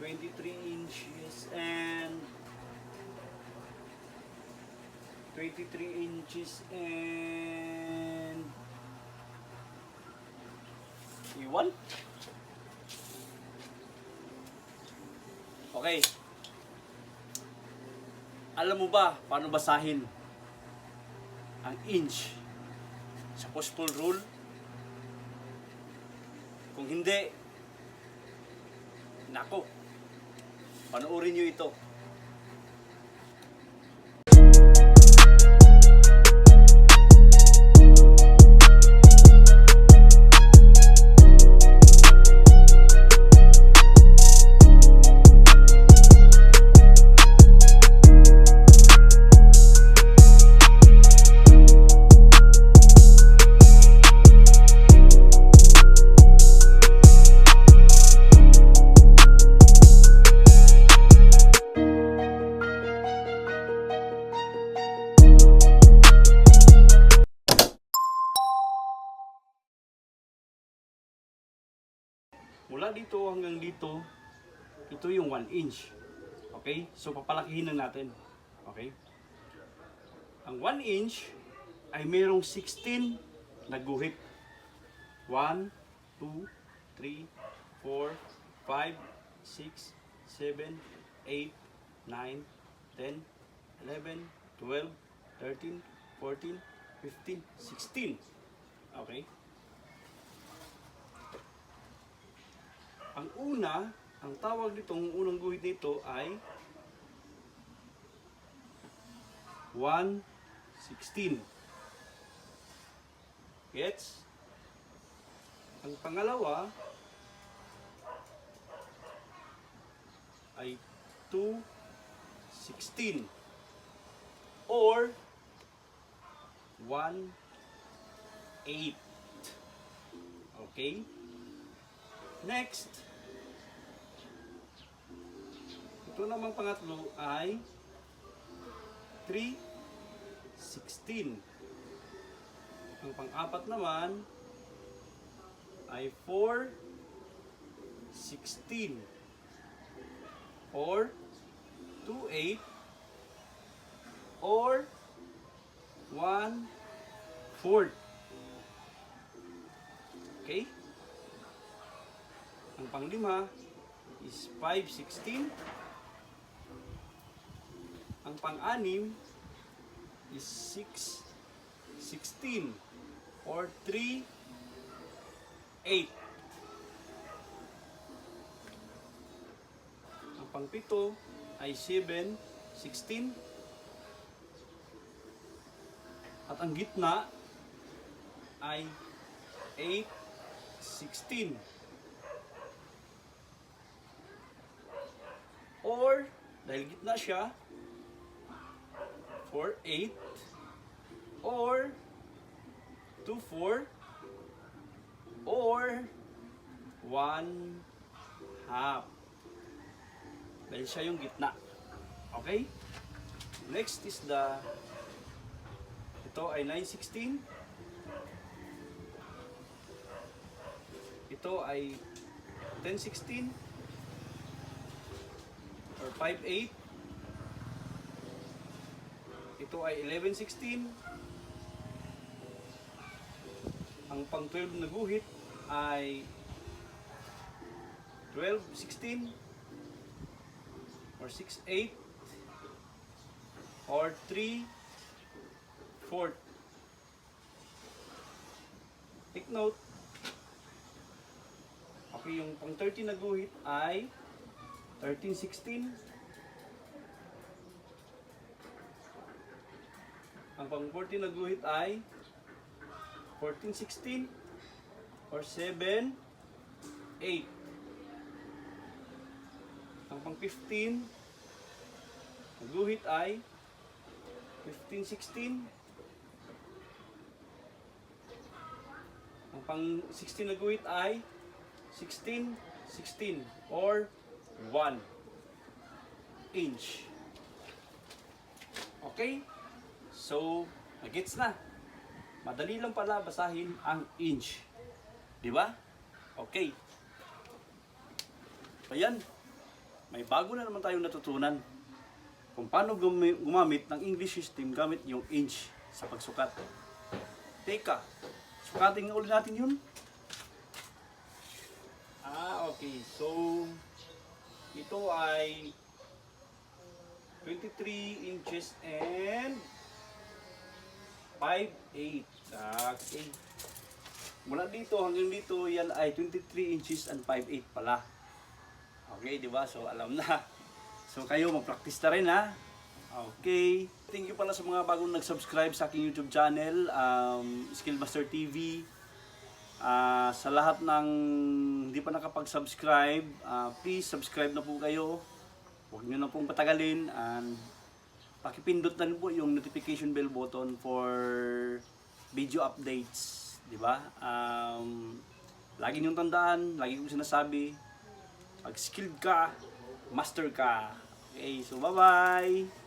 23 inches and 23 inches and iwan. Okay. Alam mo ba paano basahin ang inch sa postal rule? Kung hindi, nako, panoorin nyo ito. Mula dito hanggang dito, ito yung 1 inch. Okay? So, papalakihin na natin. Okay? Ang 1 inch ay mayroong 16 na guhit. 1, 2, 3, 4, 5, 6, 7, 8, 9, 10, 11, 12, 13, 14, 15, 16. Okay? Ang una, ang tawag nitong unang guhit nito ay 1/16. Gets? Ang pangalawa ay 2/16 or 1/8. Okay? Next, ito namang pangatlo ay 3/16. Ang pang-apat naman ay 4/16 or 2/8 or 1/4. Okay? Ang panglima is 5/16. Ang pang-anim is 6/16 or 3/8. Ang pang-pito ay 7/16. At ang gitna ay 8/16. Or, dahil gitna siya, 4/8 or 2/4 or 1/2. Dahil siya yung gitna. Okay? Next is ito ay 9/16. Ito ay 10/16. Or 5/8. Ito ay 11/16. Ang pang 12 na guhit ay 12/16 or 6/8 or 3/4. Take note. Okay, yung pang 13 na guhit ay 13/16. Ang pang 14 na guhit ay 14/16 or 7/8. Ang pang 15 na guhit ay 15/16. Ang pang 16 na guhit ay 16/16 or 1 inch. Okay? So, nagets na. Madali lang pala basahin ang inch. Di ba? Okay. Ayan. may bago na naman tayong natutunan kung paano gumamit ng English system gamit yung inch sa pagsukat. Teka, sukatin nga ulit natin yun. Okay. So, ito ay 23 inches and 5/8. Okay. Mula dito hanggang dito, yan ay 23 inches and 5/8 pala. Okay, di ba? So, alam na. So, kayo mag-practice na rin, ha? Okay. Thank you pala sa mga bagong nag-subscribe sa aking YouTube channel, Skillmaster TV. Sa lahat ng hindi pa nakapag-subscribe, please subscribe na po kayo. Huwag nyo na pong patagalin, and pakipindot na rin po yung notification bell button for video updates, di ba? Lagi niyong tandaan, lagi kong sinasabi, pag skilled ka, master ka. Okay, so bye-bye!